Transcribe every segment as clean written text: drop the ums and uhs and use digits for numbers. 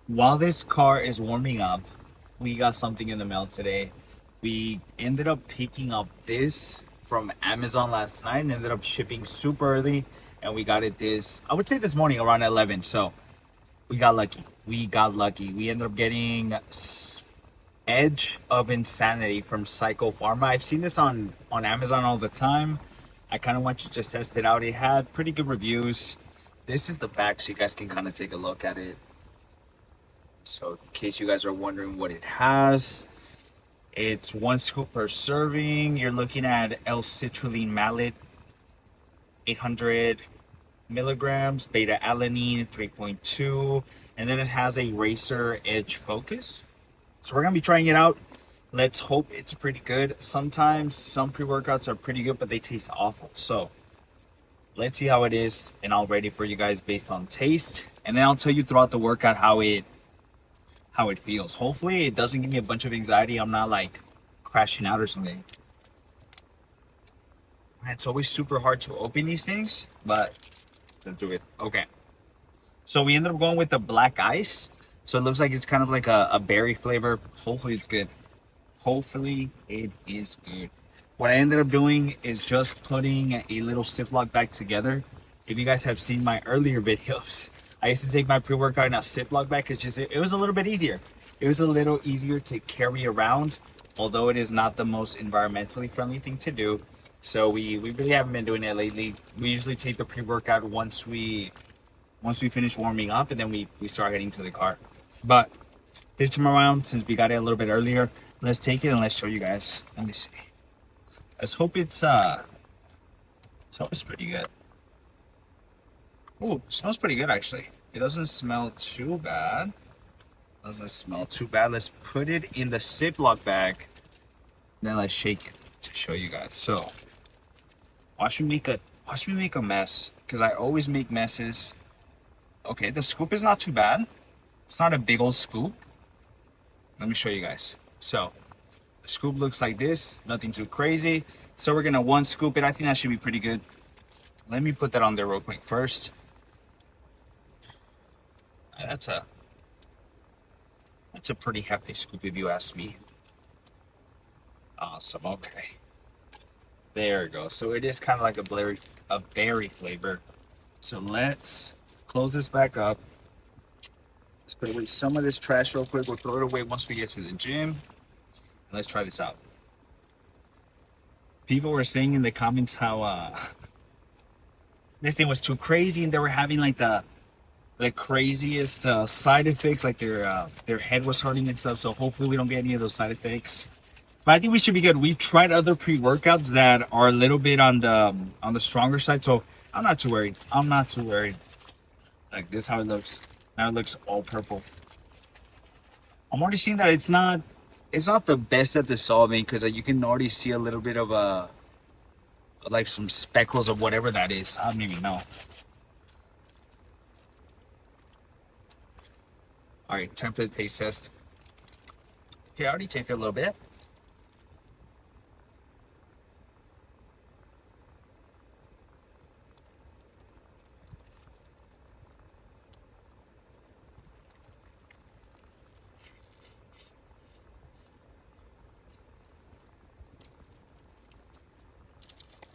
While this car is warming up, we got something in the mail today. We ended up picking up this from Amazon last night and ended up shipping super early. And we got it I would say this morning around 11. So we got lucky. We got lucky. We ended up getting Edge of Insanity from Psycho Pharma. I've seen this on Amazon all the time. I kind of want you to just test it out. It had pretty good reviews. This is the back so you guys can kind of take a look at it. So in case you guys are wondering what it has, it's 1 scoop per serving. You're looking at L-citrulline malate, 800 milligrams, beta alanine, 3.2, and then it has a racer edge focus. So we're gonna be trying it out. Let's hope it's pretty good. Sometimes some pre-workouts are pretty good, but they taste awful. So let's see how it is, and I'll rate it for you guys based on taste, and then I'll tell you throughout the workout how it feels. Hopefully it doesn't give me a bunch of anxiety. I'm not like crashing out or something. It's always super hard to open these things, but let's do it. Okay. So we ended up going with the black ice. So it looks like it's kind of like a berry flavor. Hopefully it's good. Hopefully it is good. What I ended up doing is just putting a little Ziploc bag together. If you guys have seen my earlier videos, I used to take my pre-workout in a Ziploc bag. It was a little bit easier. It was a little easier to carry around, although it is not the most environmentally friendly thing to do. So we really haven't been doing it lately. We usually take the pre-workout once we finish warming up, and then we start heading to the car. But this time around, since we got it a little bit earlier, let's take it and let's show you guys. Let me see. Let's hope it's pretty good. Oh, smells pretty good actually. It doesn't smell too bad. Doesn't smell too bad. Let's put it in the Ziploc bag. Then let's shake it to show you guys. So watch me make a mess, because I always make messes. Okay, the scoop is not too bad. It's not a big old scoop. Let me show you guys. So the scoop looks like this, nothing too crazy. So we're gonna 1 scoop it. I think that should be pretty good. Let me put that on there real quick first. That's a pretty hefty scoop if you ask me. Awesome. Okay. There we go. So it is kind of like a berry flavor. So let's close this back up. Let's put away some of this trash real quick. We'll throw it away once we get to the gym. Let's try this out. People were saying in the comments how this thing was too crazy, and they were having like the craziest side effects, like their head was hurting and stuff. So hopefully we don't get any of those side effects. But I think we should be good. We've tried other pre-workouts that are a little bit on the stronger side, so I'm not too worried. I'm not too worried. Like this, how it looks. Now it looks all purple. I'm already seeing that it's not the best at dissolving, because you can already see a little bit of like some speckles of whatever that is. I don't even know. All right, time for the taste test. Okay, I already tasted a little bit.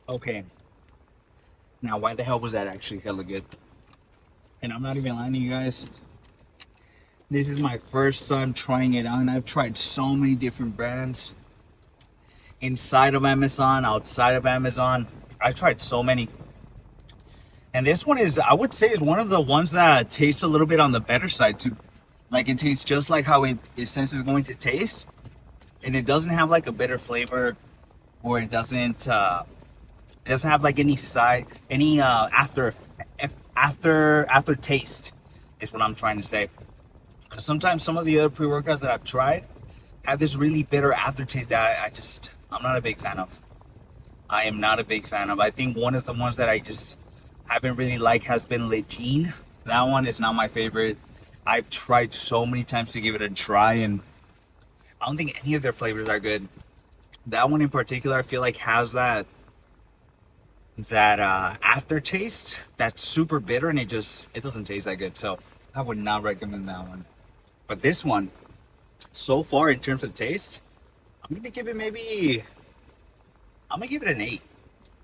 Okay. Now, why the hell was that actually hella good? And I'm not even lying to you guys. This is my first time trying it out, and I've tried so many different brands inside of Amazon, outside of Amazon. I've tried so many. And this one is, I would say, is one of the ones that tastes a little bit on the better side too. Like it tastes just like how it says it's going to taste. And it doesn't have like a bitter flavor, or it doesn't have like any after taste is what I'm trying to say. Because sometimes some of the other pre-workouts that I've tried have this really bitter aftertaste that I'm not a big fan of. I am not a big fan of. I think one of the ones that I just haven't really liked has been Lejeune. That one is not my favorite. I've tried so many times to give it a try, and I don't think any of their flavors are good. That one in particular, I feel like has that aftertaste that's super bitter, and it doesn't taste that good. So I would not recommend that one. But this one, so far in terms of taste, I'm gonna give it maybe I'm gonna give it an 8.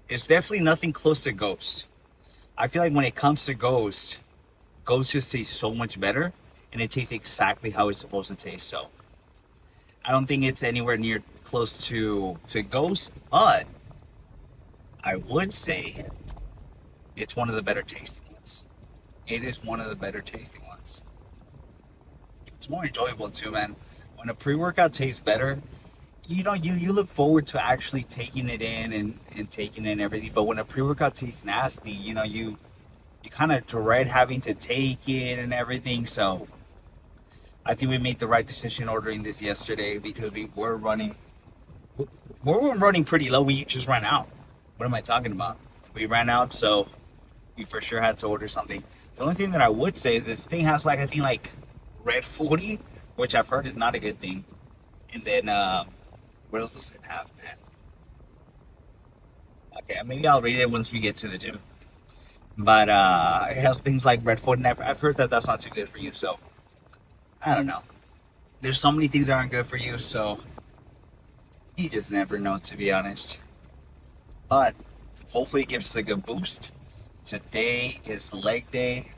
It's definitely nothing close to Ghost. I feel like when it comes to Ghost, Ghost just tastes so much better, and it tastes exactly how it's supposed to taste. So I don't think it's anywhere near close to Ghost, but I would say it's one of the better tasting ones. It is one of the better tasting ones. It's more enjoyable too, man. When a pre-workout tastes better, you look forward to actually taking it in and taking in everything. But when a pre-workout tastes nasty, you kind of dread having to take it and everything. So I think we made the right decision ordering this yesterday because we were running pretty low. We just ran out. What am I talking about? We ran out, so we for sure had to order something. The only thing that I would say is this thing has like I think like red 40, which I've heard is not a good thing. And then what else does it have, man? Okay, maybe I'll read it once we get to the gym. But it has things like red 40, and I've heard that that's not too good for you. So I don't know. There's so many things that aren't good for you, so you just never know, to be honest. But hopefully it gives us a good boost. Today is leg day.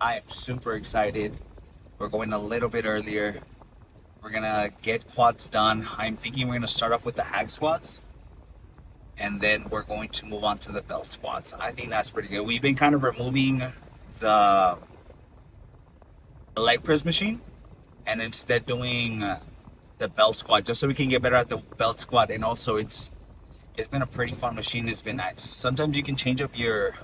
I am super excited. We're going a little bit earlier. We're gonna get quads done. I'm thinking we're gonna start off with the hack squats, and then we're going to move on to the belt squats. I think that's pretty good. We've been kind of removing the leg press machine and instead doing the belt squat just so we can get better at the belt squat. And also it's been a pretty fun machine. It's been nice. Sometimes you can change up your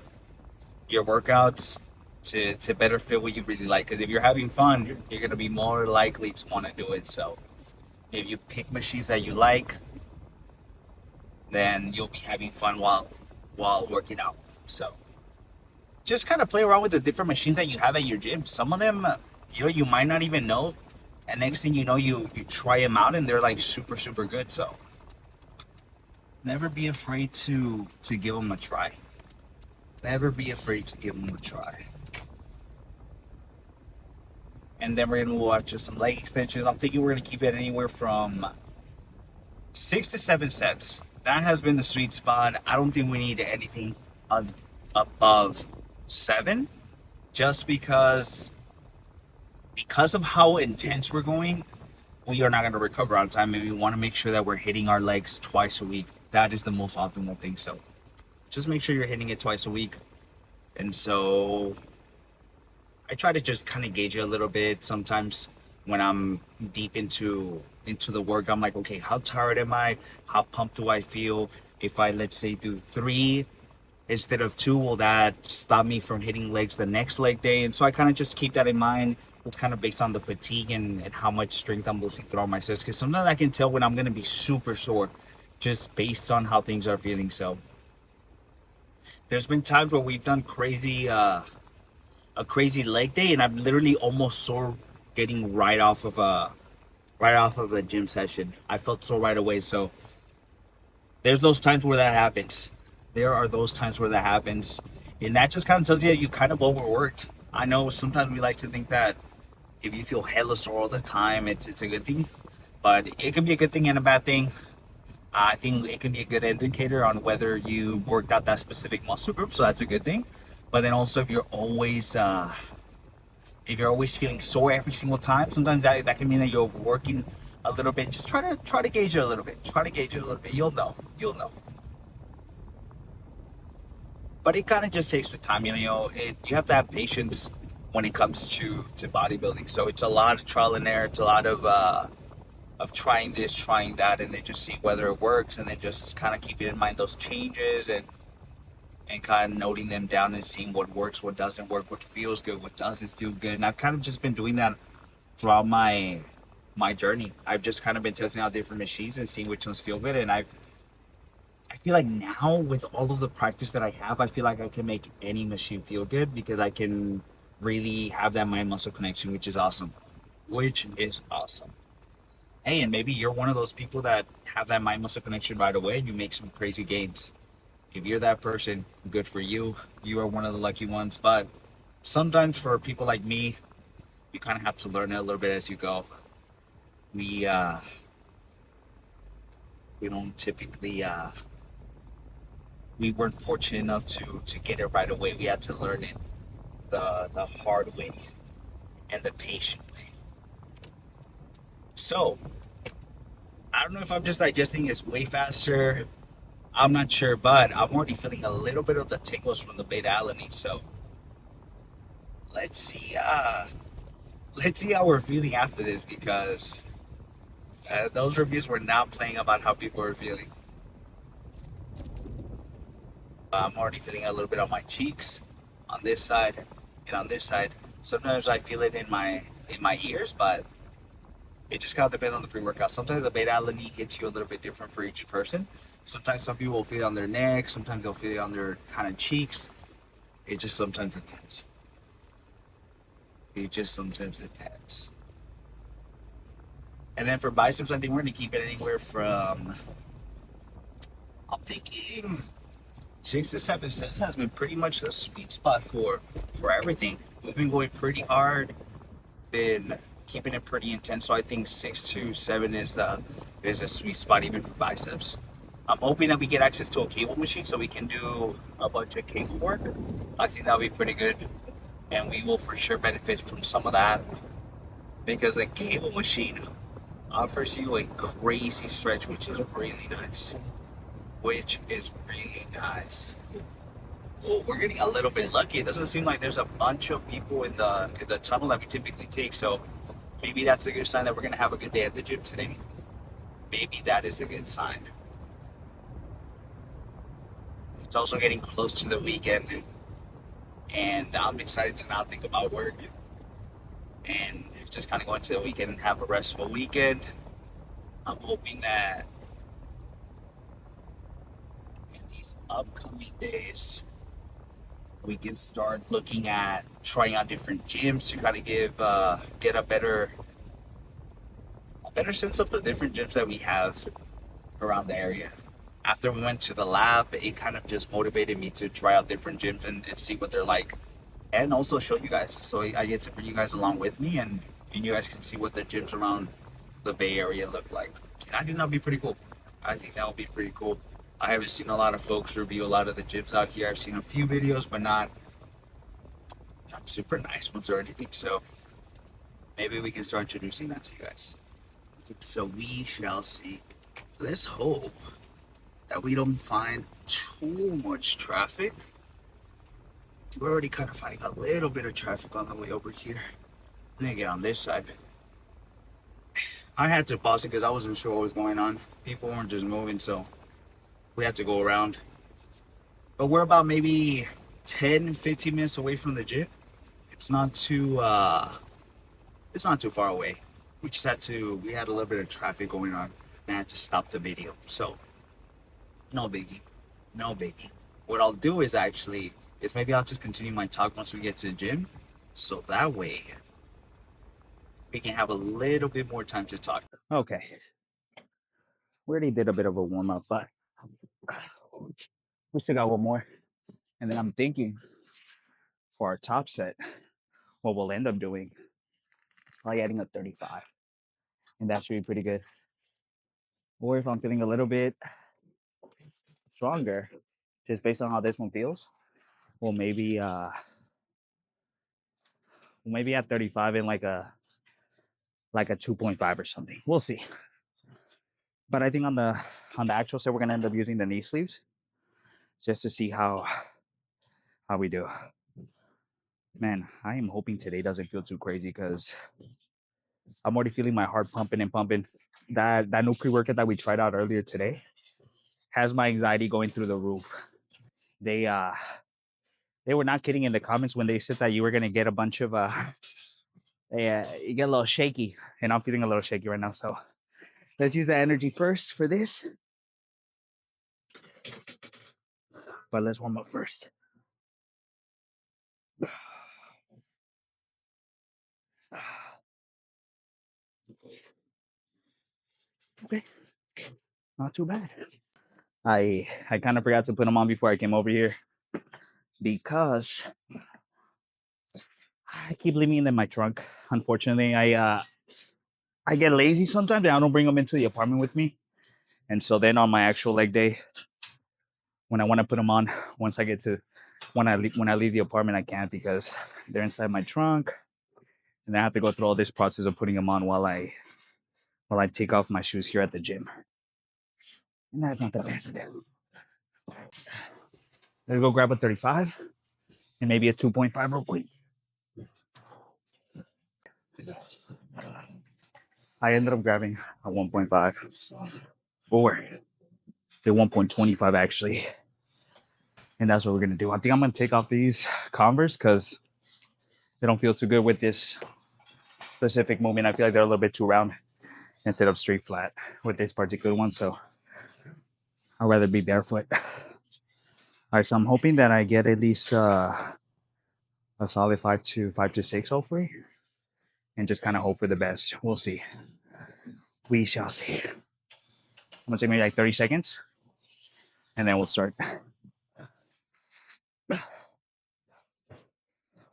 workouts to better fit what you really like, because if you're having fun, you're going to be more likely to want to do it. So if you pick machines that you like, then you'll be having fun while working out. So just kind of play around with the different machines that you have at your gym. Some of them you might not even know, and next thing you know, you try them out and they're like super super good. So never be afraid to give them a try. Never be afraid to give them a try. And then we're gonna watch some leg extensions. I'm thinking we're gonna keep it anywhere from 6 to 7 sets. That has been the sweet spot. I don't think we need anything above 7, just because of how intense we're going. We are not going to recover on time, and we want to make sure that we're hitting our legs twice a week. That is the most optimal thing. So just make sure you're hitting it twice a week. And so I try to just kind of gauge it a little bit. Sometimes when I'm deep into the work, I'm like, okay, how tired am I? How pumped do I feel? If I, let's say, do 3 instead of 2, will that stop me from hitting legs the next leg day? And so I kind of just keep that in mind. It's kind of based on the fatigue and how much strength I'm losing throughout my sets. Because sometimes I can tell when I'm going to be super sore just based on how things are feeling. So there's been times where we've done a crazy leg day, and I'm literally almost sore getting right off of a gym session. I felt sore right away. So there's those times where that happens. There are those times where that happens, and that just kind of tells you that you kind of overworked. I know sometimes we like to think that if you feel hella sore all the time, it's a good thing, but it can be a good thing and a bad thing. I think it can be a good indicator on whether you worked out that specific muscle group, so that's a good thing. But then also if you're always feeling sore every single time, sometimes that can mean that you're overworking a little bit. Just try to gauge it a little bit. Try to gauge it a little bit. You'll know. You'll know. But it kind of just takes with time. You have to have patience when it comes to bodybuilding. So it's a lot of trial and error. It's a lot of trying this, trying that, and then just see whether it works, and then just kind of keeping in mind those changes and kind of noting them down and seeing what works, what doesn't work, what feels good, what doesn't feel good. And I've kind of just been doing that throughout my journey. I've just kind of been testing out different machines and seeing which ones feel good. And I feel like now with all of the practice that I have, I feel like I can make any machine feel good because I can really have that mind muscle connection, which is awesome. Which is awesome. Hey, and maybe you're one of those people that have that mind muscle connection right away and you make some crazy gains. If you're that person, good for you. You are one of the lucky ones. But sometimes for people like me, You kind of have to learn it a little bit as you go. We we don't typically we weren't fortunate enough to get it right away. We had to learn it the hard way and the patient way. So I don't know if I'm just digesting this way faster. I'm not sure, but I'm already feeling a little bit of the tingles from the beta alanine. So let's see. Let's see how we're feeling after this because those reviews were not playing about how people are feeling. I'm already feeling a little bit on my cheeks, on this side, and on this side. Sometimes I feel it in my ears, but it just kind of depends on the pre-workout. Sometimes the beta alanine hits you a little bit different for each person. Sometimes some people will feel it on their neck. Sometimes they'll feel it on their kind of cheeks. It just sometimes depends. It just sometimes depends. And then for biceps, I think we're gonna keep it anywhere from I'm thinking 6 to 7 sets has been pretty much the sweet spot for everything. We've been going pretty hard, been keeping it pretty intense. So I think 6 to 7 is a sweet spot even for biceps. I'm hoping that we get access to a cable machine so we can do a bunch of cable work. I think that'll be pretty good, and we will for sure benefit from some of that because the cable machine offers you a crazy stretch, which is really nice. Which is really nice. Oh, we're getting a little bit lucky. It doesn't seem like there's a bunch of people in the tunnel that we typically take. So maybe that's a good sign that we're gonna have a good day at the gym today. Maybe that is a good sign. It's also getting close to the weekend, and I'm excited to not think about work and just kind of go into the weekend and have a restful weekend. I'm hoping that in these upcoming days we can start looking at trying out different gyms to kind of get a better sense of the different gyms that we have around the area. After we went to the lab, it kind of just motivated me to try out different gyms and see what they're like, and also show you guys. So I get to bring you guys along with me, and you guys can see what the gyms around the Bay Area look like. And I think that'll be pretty cool. I think that'll be pretty cool. I haven't seen a lot of folks review a lot of the gyms out here. I've seen a few videos, but not super nice ones or anything. So maybe we can start introducing that to you guys. So we shall see. Let's hope that we don't find too much traffic. We're already kind of finding a little bit of traffic on the way over here. Let me get on this side. I had to pause it because I wasn't sure what was going on. People weren't just moving, so we had to go around. But we're about maybe 10, 15 minutes away from the gym. It's not too it's not too far away. We had a little bit of traffic going on and I had to stop the video. So no biggie. No biggie. What I'll do is maybe I'll just continue my talk once we get to the gym. So that way we can have a little bit more time to talk. Okay. We already did a bit of a warm up, but we still got one more. And then I'm thinking for our top set, what we'll end up doing, probably adding a 35. And that should be pretty good. Or if I'm feeling a little bit stronger, just based on how this one feels, we'll maybe at 35 in like a 2.5 or something. We'll see. But I think on the actual set we're gonna end up using the knee sleeves just to see how we do. Man, I am hoping today doesn't feel too crazy because I'm already feeling my heart pumping and pumping. That new pre-workout that we tried out earlier today has my anxiety going through the roof. They were not kidding in the comments when they said that you were gonna get a bunch of you get a little shaky, and I'm feeling a little shaky right now. So let's use the energy first for this. But let's warm up first. Okay, not too bad. I kind of forgot to put them on before I came over here because I keep leaving them in my trunk. Unfortunately, I get lazy sometimes and I don't bring them into the apartment with me. And so then on my actual leg day, when I want to put them on, once I get to when I leave the apartment, I can't because they're inside my trunk, and I have to go through all this process of putting them on while I take off my shoes here at the gym, and that's not the best. Let's go grab a 35 and maybe a 2.5 real quick. I ended up grabbing a 1.5 or the 1.25 actually, and that's what we're gonna do. I think I'm gonna take off these Converse because they don't feel too good with this specific movement. I feel like they're a little bit too round instead of straight flat with this particular one. So I'd rather be barefoot. All right, so I'm hoping that I get at least a solid 5 to 6, hopefully, and just kind of hope for the best. We'll see. We shall see. I'm gonna take maybe like 30 seconds, and then we'll start.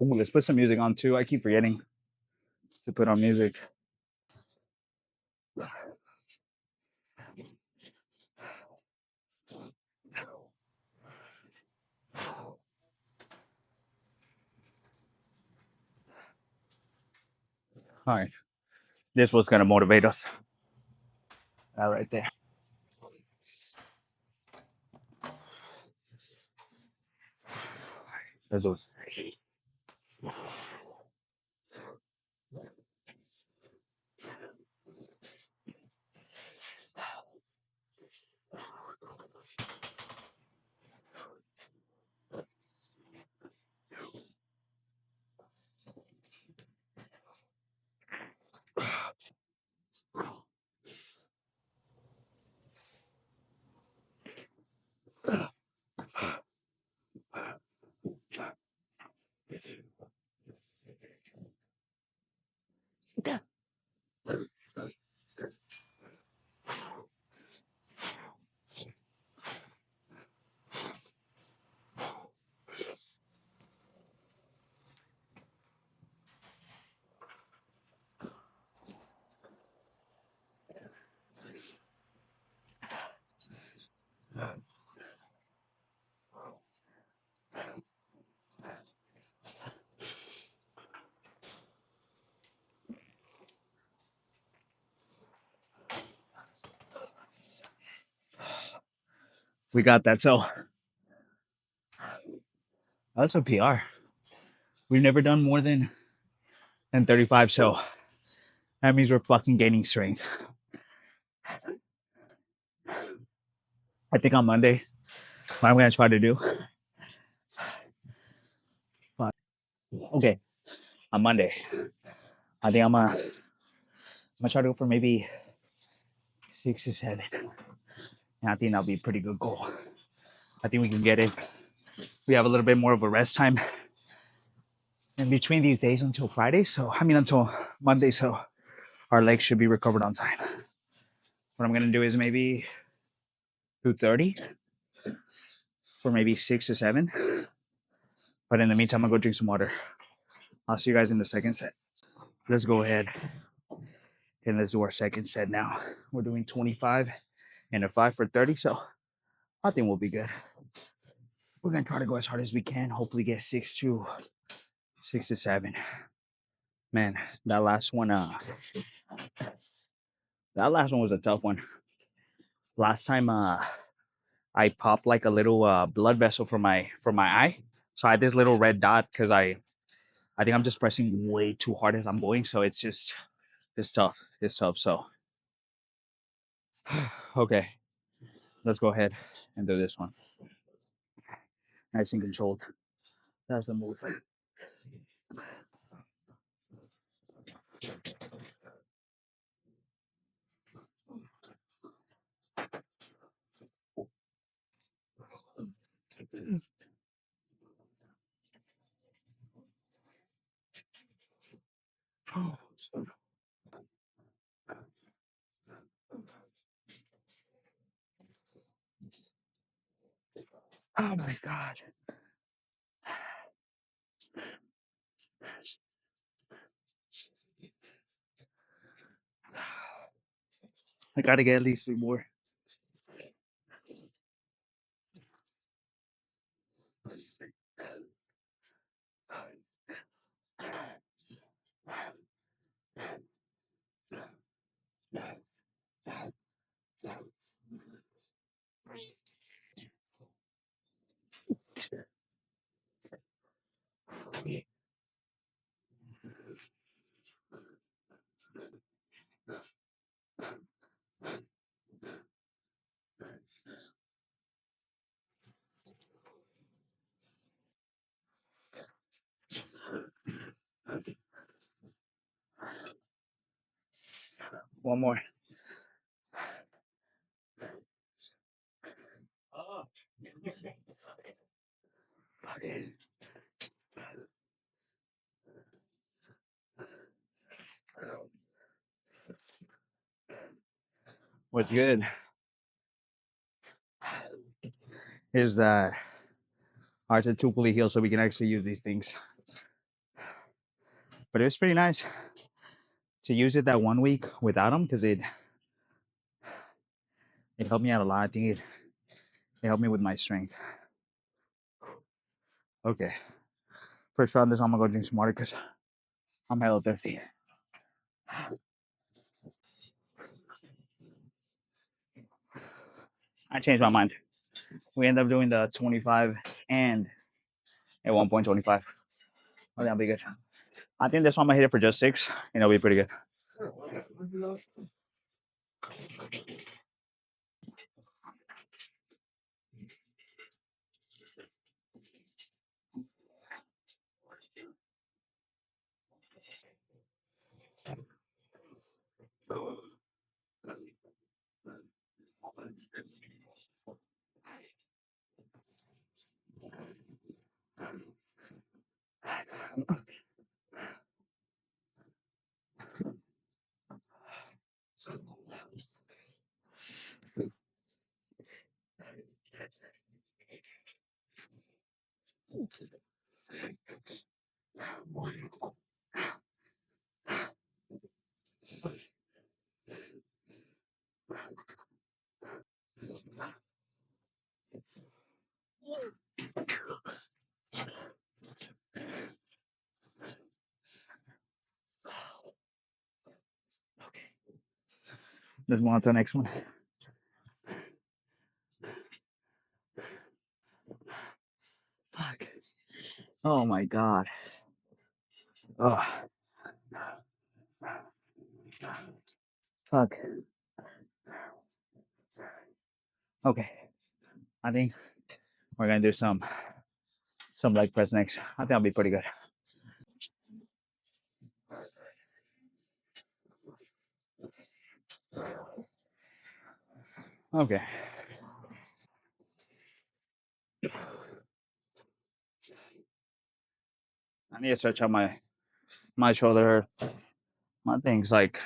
Ooh, let's put some music on too. I keep forgetting to put on music. All right, this was gonna motivate us. All right there. Let's do it. We got that. So that's a PR. We've never done more than 35, so that means we're fucking gaining strength. I think on Monday, what I'm gonna try to do. Okay, on Monday, I think I'm gonna try to go for maybe 6 to 7, and I think that'll be a pretty good goal. I think we can get it. We have a little bit more of a rest time in between these days until Friday. So I mean until Monday, so our legs should be recovered on time. What I'm gonna do is maybe 2:30 for maybe 6 to 7. But in the meantime, I'll go drink some water. I'll see you guys in the second set. Let's go ahead and let's do our second set now. We're doing 25 and a 5 for 30, so I think we'll be good. We're gonna try to go as hard as we can. Hopefully, get 6 to 7. Man, that last one, was a tough one. Last time, I popped like a little blood vessel from my eye, so I had this little red dot because I think I'm just pressing way too hard as I'm going, so it's tough. It's tough. So okay, let's go ahead and do this one. Nice and controlled. That's the move. Oh my god. I gotta get at least 3 more. One more. What's good is that ours are too fully healed, so we can actually use these things. But it was pretty nice to use it that 1 week without them because it helped me out a lot. I think it helped me with my strength. Okay, first try on this, I'm gonna go drink some water because I'm hella thirsty. I changed my mind. We end up doing the 25 and at 1.25. Oh, that'll be good. I think this one I'm gonna hit it for just 6, and it'll be pretty good. Let's move on to the next one. Fuck. Oh my god. Oh, fuck. Okay. I think we're gonna do some leg press next. I think that'll be pretty good. Okay. I need to stretch out my shoulder. My thing's like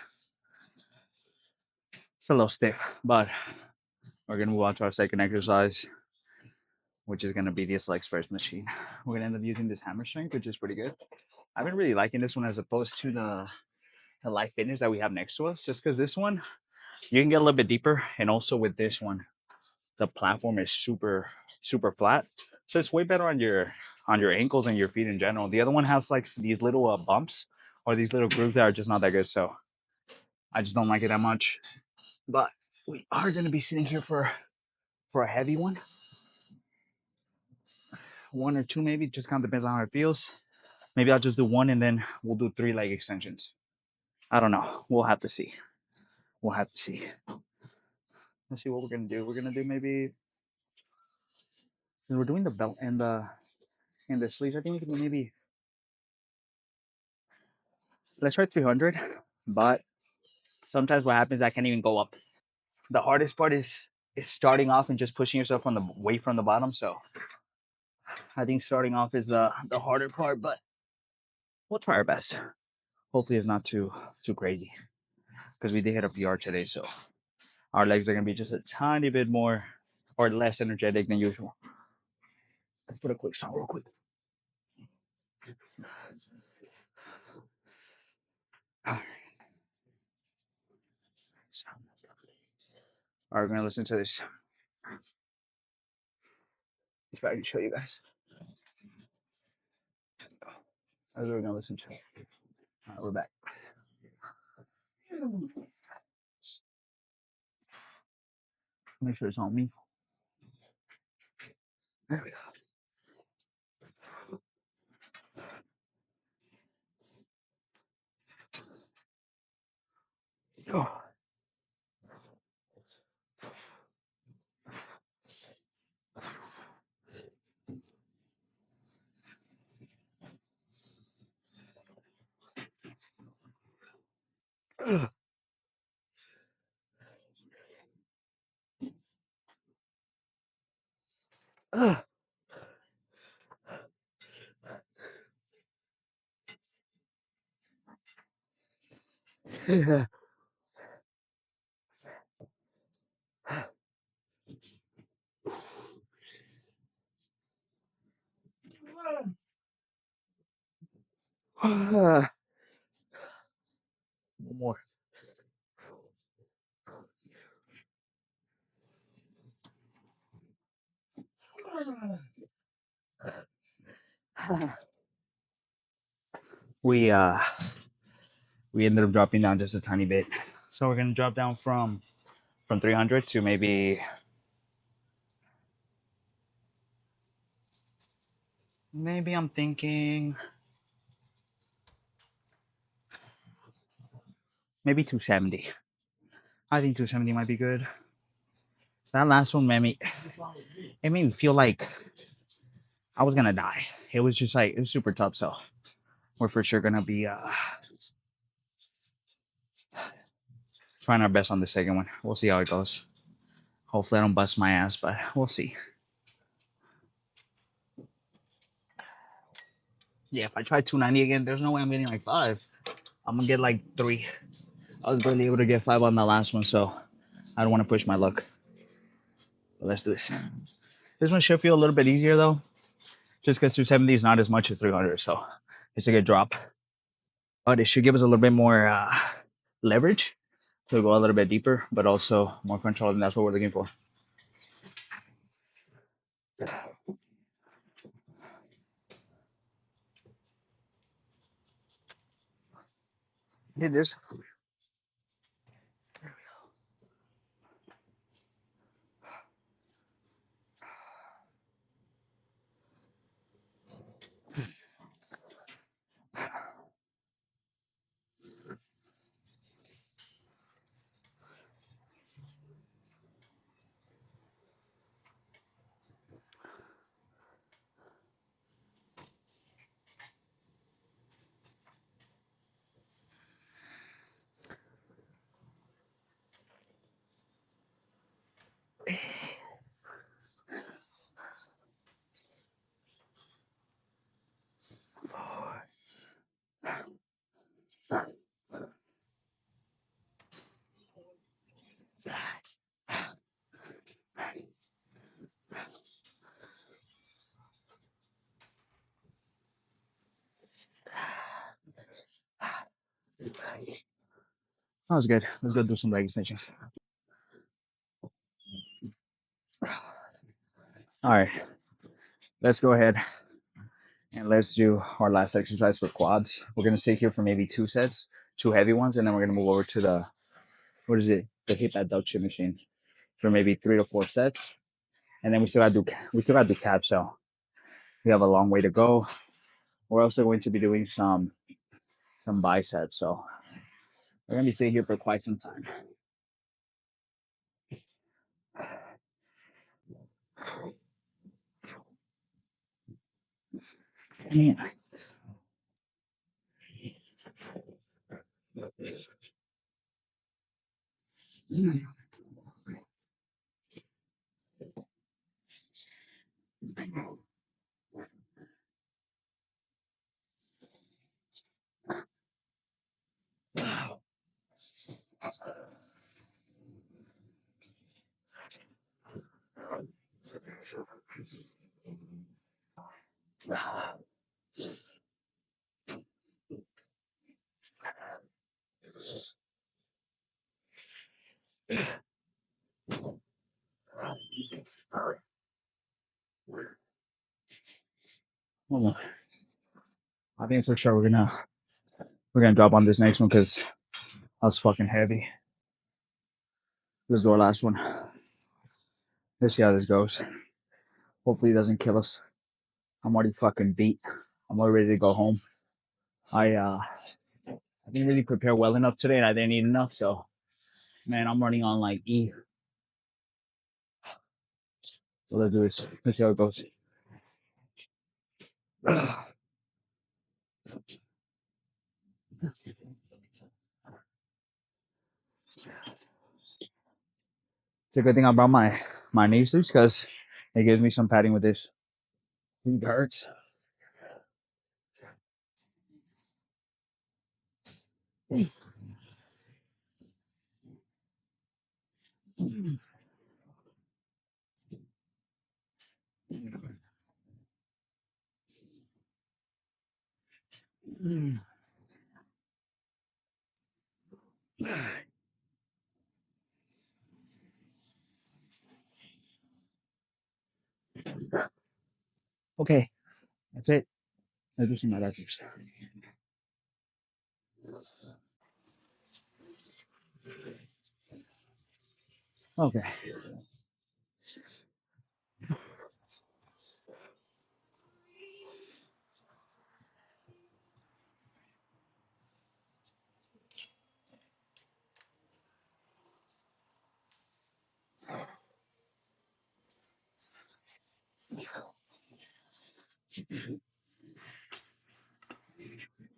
it's a little stiff, but we're gonna move on to our second exercise, which is gonna be this leg press machine. We're gonna end up using this hammer strength, which is pretty good. I've been really liking this one as opposed to the Life Fitness that we have next to us, just because this one you can get a little bit deeper, and also with this one, the platform is super flat, so it's way better on your ankles and your feet in general. The other one has like these little bumps or these little grooves that are just not that good, so I just don't like it that much. But we are going to be sitting here for a heavy one or two maybe, just kind of depends on how it feels. Maybe I'll just do one and then we'll do 3 leg extensions. I don't know, we'll have to see. We'll have to see. Let's see what we're gonna do. We're gonna do maybe, we're doing the belt and the sleeves. I think we can do maybe, let's try 300. But sometimes what happens, I can't even go up. The hardest part is starting off and just pushing yourself from the weight from the bottom. So I think starting off is the harder part, but we'll try our best. Hopefully it's not too crazy because we did hit a PR today, so our legs are gonna be just a tiny bit more or less energetic than usual. Let's put a quick song real quick. All right. All right, we're gonna listen to this. If I can show you guys. That's what we're gonna listen to. All right, we're back. Make sure it's on me. There we go. One more. We we ended up dropping down just a tiny bit. So we're gonna drop down from 300 to maybe I'm thinking maybe 270. I think 270 might be good. That last one it made me feel like I was gonna die. It was just like it was super tough. So we're for sure gonna be trying our best on the second one. We'll see how it goes. Hopefully I don't bust my ass, but we'll see. Yeah, if I try 290 again, there's no way I'm getting like 5. I'm gonna get like 3. I was barely able to get 5 on the last one, so I don't want to push my luck. But let's do this. This one should feel a little bit easier though, just because 270 is not as much as 300, so it's a good drop. But it should give us a little bit more leverage to go a little bit deeper, but also more control, and that's what we're looking for. Hit this. That was good. Let's go do some leg extensions. All right, let's go ahead and let's do our last exercise for quads. We're gonna sit here for maybe 2 sets, 2 heavy ones, and then we're gonna move over to the what is it? The hip abduction machine for maybe 3 to 4 sets, and then we still gotta do calves. So we have a long way to go. We're also going to be doing some biceps. So we're gonna be sitting here for quite some time. Man. Hold on. I think for sure we're gonna drop on this next one because that's fucking heavy. This is our last one. Let's see how this goes. Hopefully it doesn't kill us. I'm already fucking beat. I'm already ready to go home. I didn't really prepare well enough today and I didn't eat enough, so man, I'm running on like E. So let's do this. Let's see how it goes. It's a good thing I brought my knee sleeves because it gives me some padding with this. It hurts. Okay, that's it. Let's do some adductors. Okay.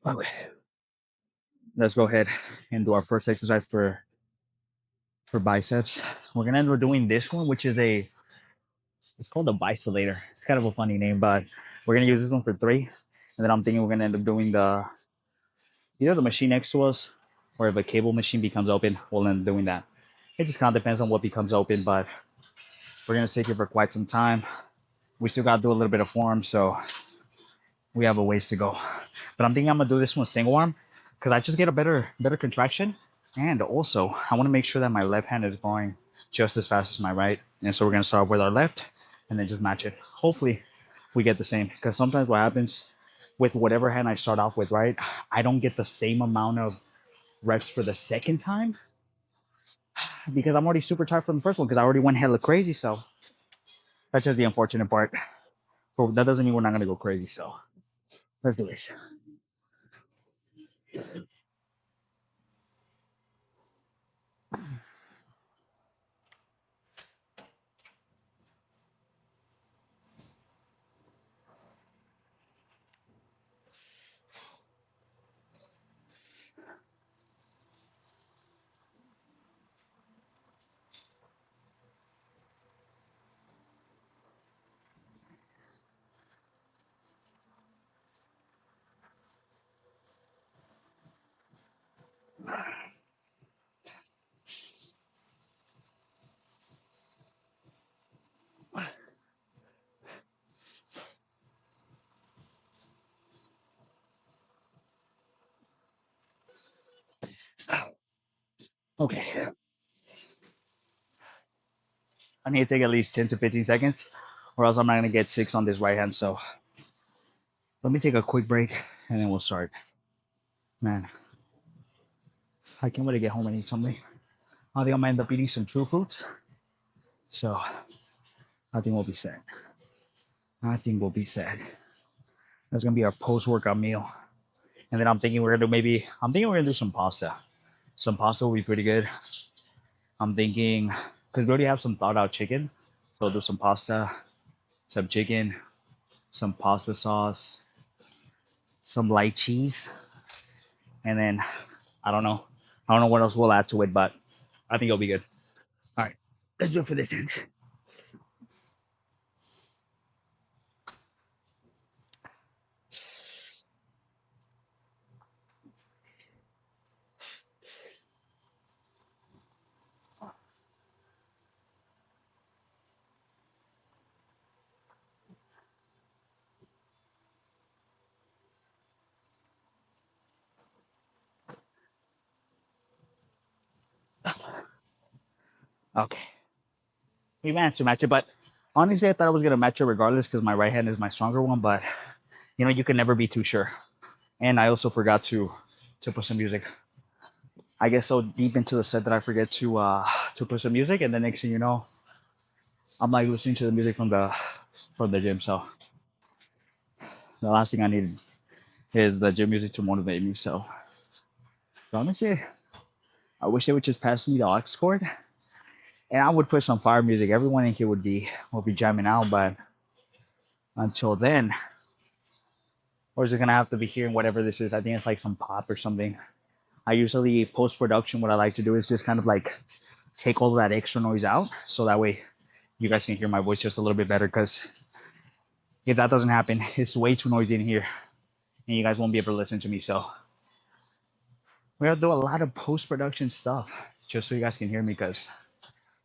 Okay. Let's go ahead and do our first exercise for biceps. We're gonna end up doing this one, which is it's called a bisolator. It's kind of a funny name, but we're gonna use this one for 3. And then I'm thinking we're gonna end up doing either the machine next to us or if a cable machine becomes open, we'll end up doing that. It just kind of depends on what becomes open, but we're gonna stay here for quite some time. We still gotta do a little bit of form, so we have a ways to go. But I'm thinking I'm gonna do this one single arm because I just get a better contraction. And also I want to make sure that my left hand is going just as fast as my right. And so we're gonna start with our left and then just match it. Hopefully we get the same because sometimes what happens with whatever hand I start off with, right? I don't get the same amount of reps for the second time because I'm already super tired from the first one because I already went hella crazy. So that's just the unfortunate part. But that doesn't mean we're not gonna go crazy. So let's do this. Okay. I need to take at least 10 to 15 seconds or else I'm not gonna get 6 on this right hand. So let me take a quick break and then we'll start. Man, I can't wait to get home and eat something. I think I'm gonna end up eating some true fruits. So I think we'll be set. I think we'll be set. That's gonna be our post-workout meal. And then I'm thinking we're gonna do some pasta. Some pasta will be pretty good. I'm thinking because we already have some thawed out chicken. So we'll do some pasta, some chicken, some pasta sauce, some light cheese, and then I don't know. I don't know what else we'll add to it, but I think it'll be good. All right, let's do it for this end. Okay, we managed to match it, but honestly, I thought I was gonna match it regardless because my right hand is my stronger one. But You know, you can never be too sure. And I also forgot to put some music. I get so deep into the set that I forget to put some music, and the next thing you know, I'm like listening to the music from the gym. So the last thing I need is the gym music to motivate me. So I'm gonna say I wish they would just pass me the aux cord, and I would put some fire music. Everyone in here would be jamming out, but until then, we're just gonna have to be hearing whatever this is. I think it's like some pop or something. I usually post production. What I like to do is just kind of like take all that extra noise out, so that way you guys can hear my voice just a little bit better. Because if that doesn't happen, it's way too noisy in here, and you guys won't be able to listen to me. So we have to do a lot of post production stuff just so you guys can hear me. Because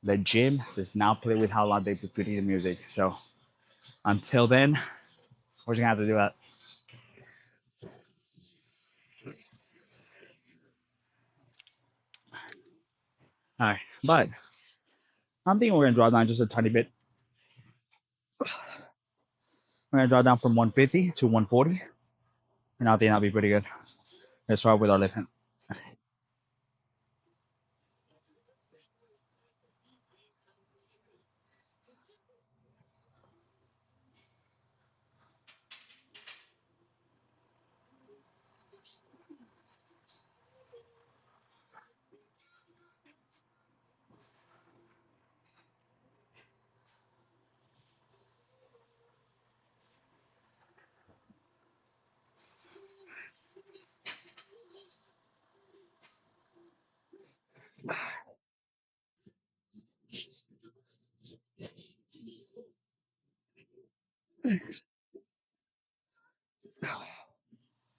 the gym does not play with how loud they put the music. So until then, we're just gonna have to do that. All right, but I'm thinking we're gonna draw down just a tiny bit. We're gonna draw down from 150 to 140, and I think that'll be pretty good. Let's start with our left hand.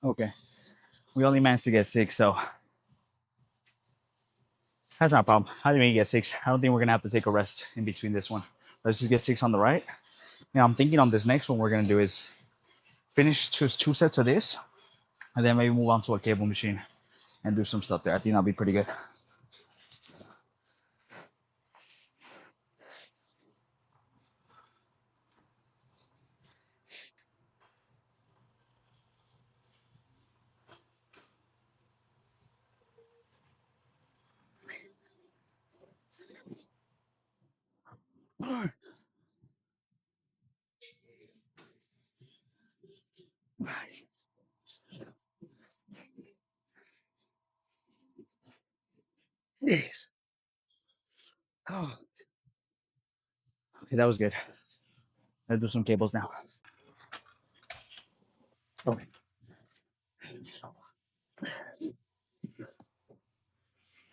Okay, we only managed to get six, so that's not a problem. How do we get six? I don't think we're gonna have to take a rest in between this one. Let's just get six on the right. Now I'm thinking on this next one we're gonna do is finish just two sets of this, and then maybe move on to a cable machine and do some stuff there. I think that'll be pretty good. Yes. Oh. Okay, that was good. Let's do some cables now. Okay.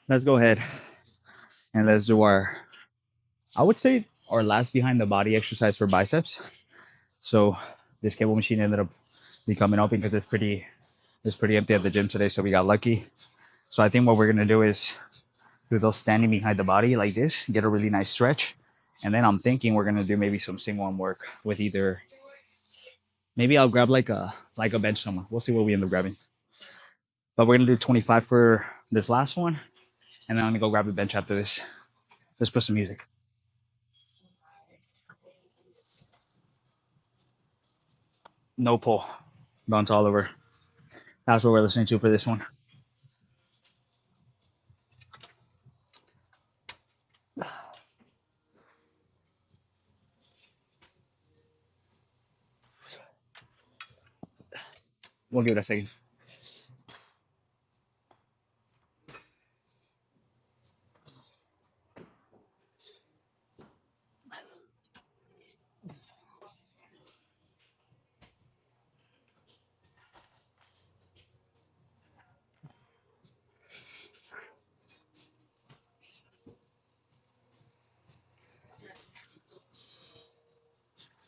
Let's go ahead and let's do I would say our last behind the body exercise for biceps. So this cable machine ended up becoming open because it's pretty empty at the gym today. So we got lucky. So I think what we're gonna do is do those standing behind the body like this, get a really nice stretch, and then I'm thinking we're gonna do maybe some single arm work with either. Maybe I'll grab like a bench somewhere. We'll see what we end up grabbing. But we're gonna do 25 for this last one, and then I'm gonna go grab a bench after this. Let's put some music. No pull. Bounce all over. That's what we're listening to for this one. We'll give it a second.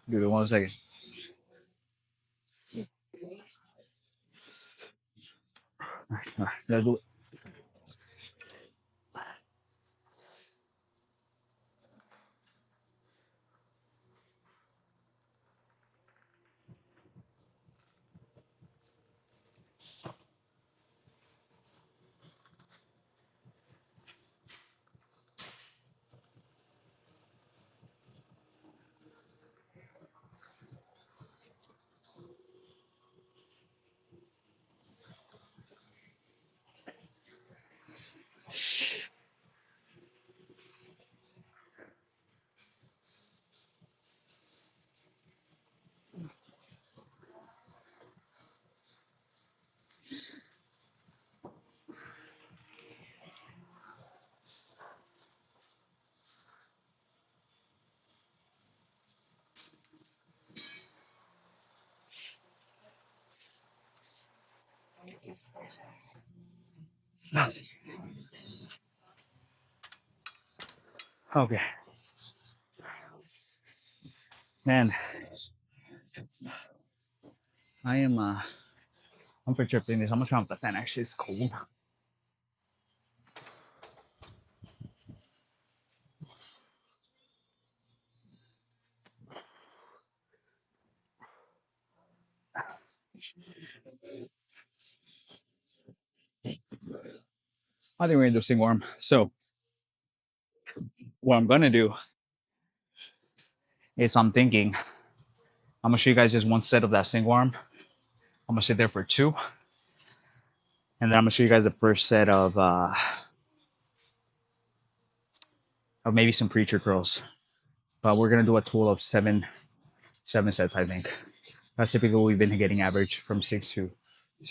Give it 1 second. All right, let's do it. Okay, man, I am I'm for tripping this. I'm gonna turn off the fan. Actually, it's cold. I think we're gonna do sing warm. So what I'm gonna do is I'm gonna show you guys just one set of that sing warm. I'm gonna sit there for two, and then I'm gonna show you guys the first set of maybe some preacher curls. But we're gonna do a total of seven sets, I think. That's typically what we've been getting average from six to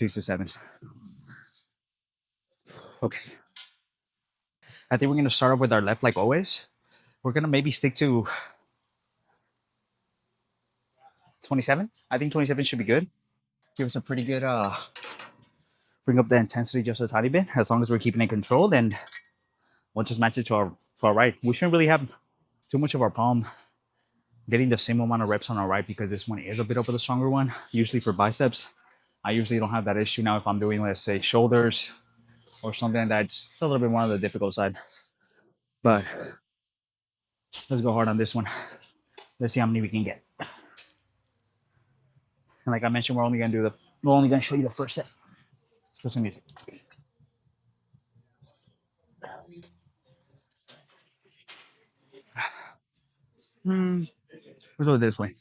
seven. Okay. I think we're gonna start off with our left like always. We're gonna maybe stick to 27. I think 27 should be good. Give us a pretty good bring up the intensity just a tiny bit, as long as we're keeping it controlled, and we'll just match it to our right. We shouldn't really have too much of our palm getting the same amount of reps on our right, because this one is a bit of the stronger one. Usually for biceps, I usually don't have that issue. Now if I'm doing, let's say, shoulders or something that's a little bit more on the difficult side. But let's go hard on this one. Let's see how many we can get. And like I mentioned, we're only gonna show you the first set. Let's put some music. Let's go this way.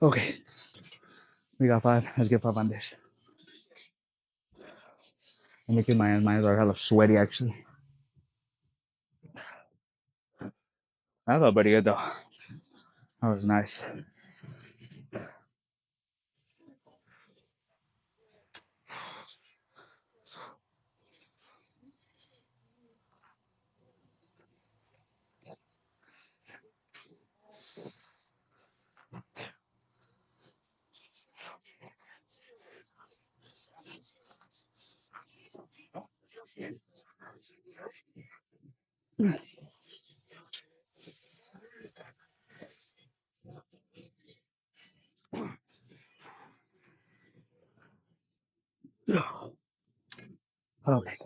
Okay, we got five. Let's get five on this. I'm making my hands are hella sweaty actually. That felt pretty good though. That was nice. Okay,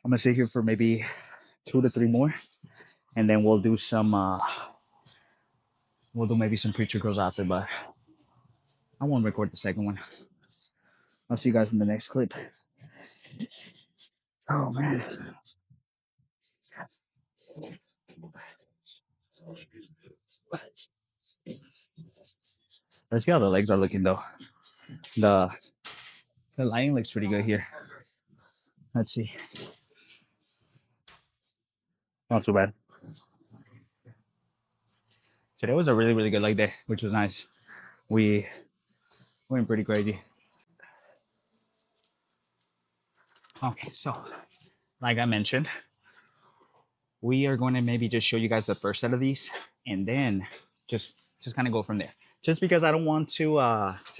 I'm gonna sit here for maybe 2 to 3 more, and then we'll do maybe some preacher girls after. But I won't record the second one. I'll see you guys in the next clip. Oh man, let's see how the legs are looking though. The the lining looks pretty good here. Let's see. Not too bad. Today was a really good leg day, which was nice. We went pretty crazy. Okay, so like I mentioned, we are going to maybe just show you guys the first set of these, and then just kind of go from there. Just because I don't want to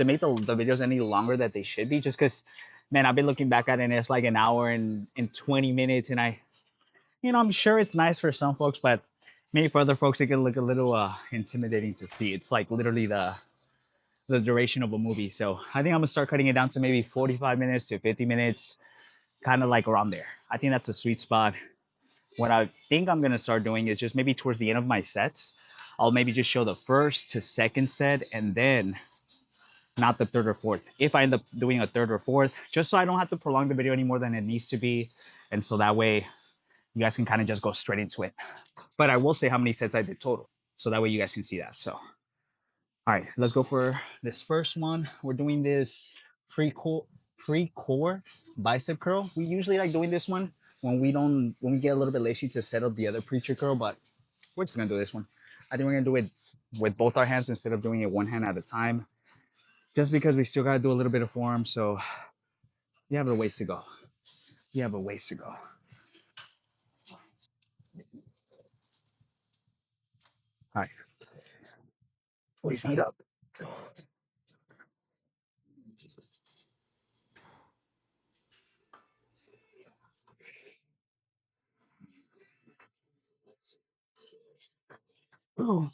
make the videos any longer that they should be. Just because, man, I've been looking back at it and it's like an hour and 20 minutes, and I'm sure it's nice for some folks, but maybe for other folks it can look a little intimidating to see. It's like literally the duration of a movie. So I think I'm gonna start cutting it down to maybe 45 minutes to 50 minutes, kind of like around there. I think that's a sweet spot. What I think I'm gonna start doing is just maybe towards the end of my sets, I'll maybe just show the first to second set, and then not the third or fourth. If I end up doing a third or fourth, just so I don't have to prolong the video any more than it needs to be, and so that way you guys can kind of just go straight into it. But I will say how many sets I did total, so that way you guys can see that. So All right, let's go for this first one. We're doing this pre-core pre-core bicep curl. We usually like doing this one when we get a little bit lazy to set up the other preacher curl, but we're just gonna do this one. I think we're gonna do it with both our hands instead of doing it one hand at a time, just because we still gotta do a little bit of form. So you have a ways to go. You have a ways to go. All right, we feet up. Oh,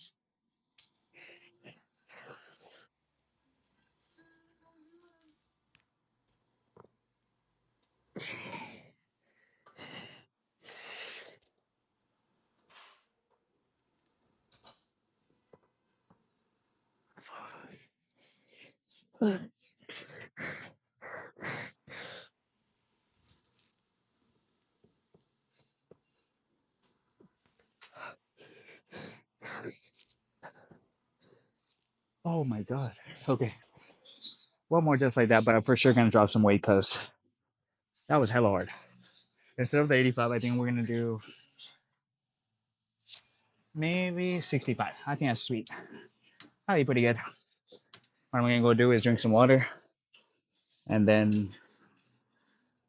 oh my god. Okay, one more just like that, but I'm for sure gonna drop some weight because that was hella hard. Instead of the 85, I think we're gonna do maybe 65. I think that's sweet. That'd be pretty good. What I'm gonna go do is drink some water, and then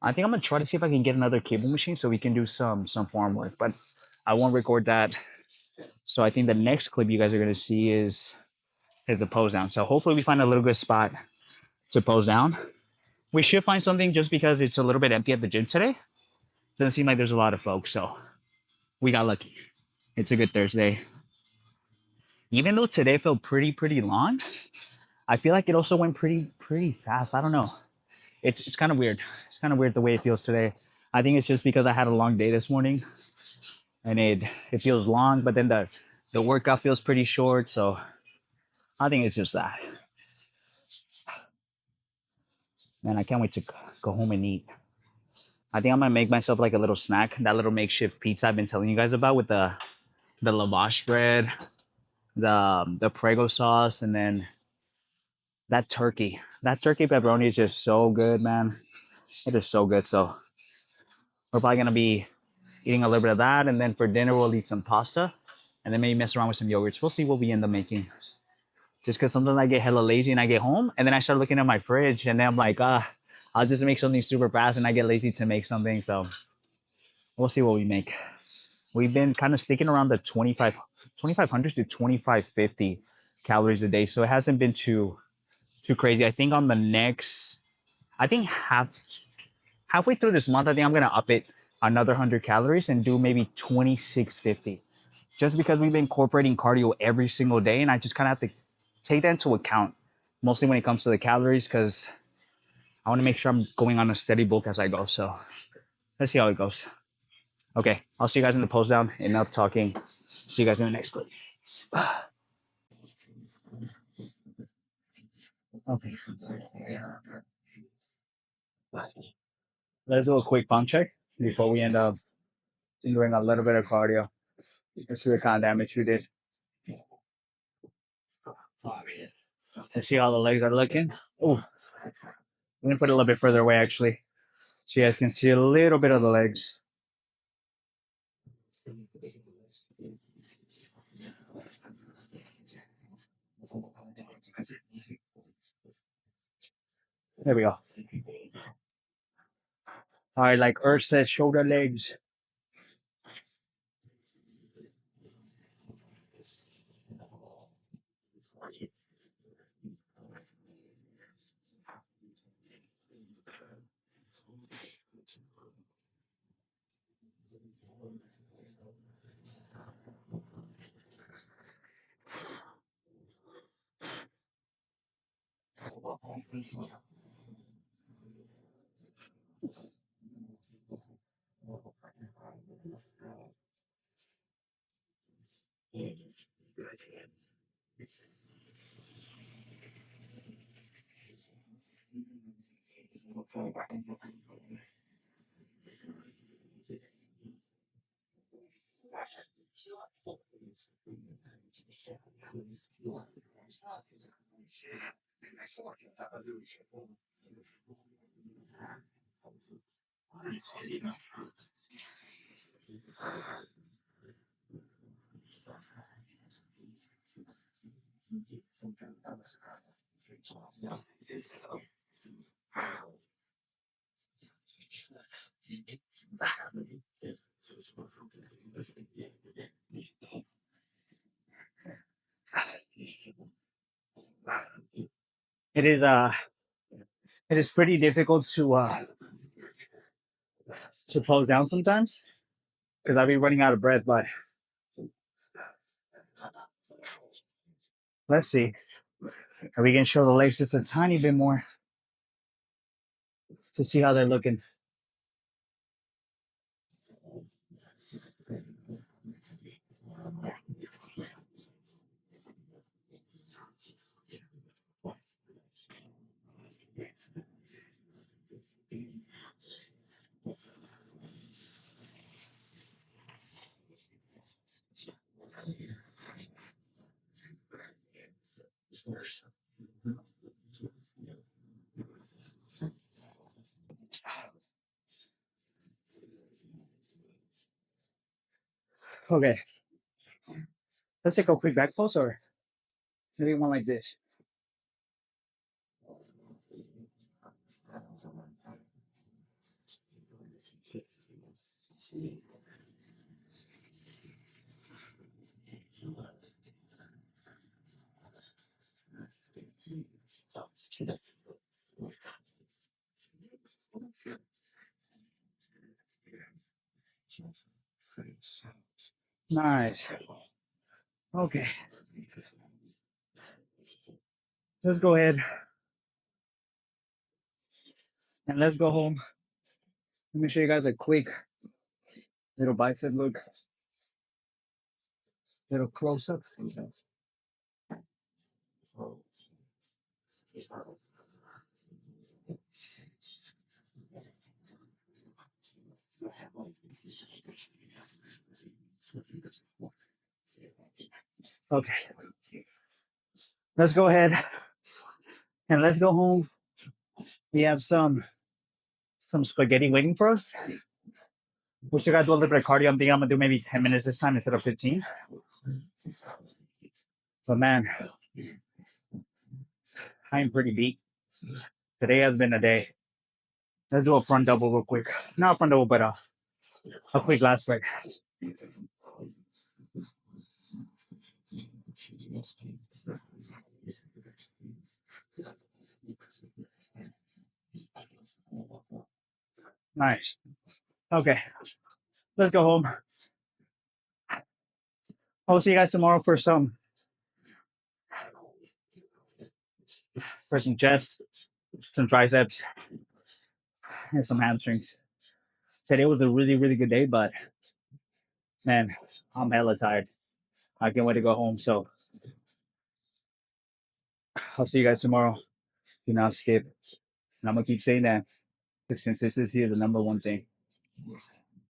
I think I'm gonna try to see if I can get another cable machine so we can do some farm work. But I won't record that. So I think the next clip you guys are gonna see is the pose down. So hopefully we find a little good spot to pose down. We should find something just because it's a little bit empty at the gym today. Doesn't seem like there's a lot of folks, so we got lucky. It's a good Thursday. Even though today felt pretty long, I feel like it also went pretty fast. I don't know. It's kind of weird. It's kind of weird the way it feels today. I think it's just because I had a long day this morning and it feels long, but then the workout feels pretty short. So I think it's just that. Man, I can't wait to go home and eat. I think I'm gonna make myself like a little snack, that little makeshift pizza I've been telling you guys about with the lavash bread, the Prego sauce, and then that turkey. That turkey pepperoni is just so good, man. It is so good. So we're probably gonna be eating a little bit of that, and then for dinner we'll eat some pasta, and then maybe mess around with some yogurts. We'll see what we end up making. Just because sometimes I get hella lazy and I get home, and then I start looking at my fridge, and then I'm like, I'll just make something super fast, and I get lazy to make something. So we'll see what we make. We've been kind of sticking around the 2,500 to 2,550 calories a day, so it hasn't been too crazy. I think on the next, I think halfway through this month, I think I'm gonna up it another 100 calories and do maybe 2,650. Just because we've been incorporating cardio every single day, and I just kind of have to take that into account, mostly when it comes to the calories, because I want to make sure I'm going on a steady bulk as I go. So let's see how it goes. Okay, I'll see you guys in the post down. Enough talking. See you guys in the next clip. Okay. Let's do a quick pump check before we end up doing a little bit of cardio. Let's see what kind of damage we did. Let's see how the legs are looking. Oh, I'm gonna put it a little bit further away actually, so you guys can see a little bit of the legs. There we go. All right, like Earth says, shoulder legs. It is it is pretty difficult to pose down sometimes because I'll be running out of breath. But let's see if we can show the legs just a tiny bit more to see how they're looking. Okay, let's take a quick back pose or maybe one like this. Nice. Okay, let's go ahead and let's go home. Let me show you guys a quick little bicep look, little close up. Okay, let's go ahead and let's go home. We have some spaghetti waiting for us. We should gotta do a little bit of cardio. I'm thinking I'm gonna do maybe 10 minutes this time instead of 15. But man, I am pretty beat. Today has been a day. Let's do a front double real quick. Not a front double, but a quick last leg. Nice. Okay, let's go home. I'll see you guys tomorrow for some chest, some triceps, and some hamstrings. Today was a really, really good day, but man, I'm hella tired. I can't wait to go home. So I'll see you guys tomorrow. Do not skip. And I'm gonna keep saying that because consistency is the number one thing.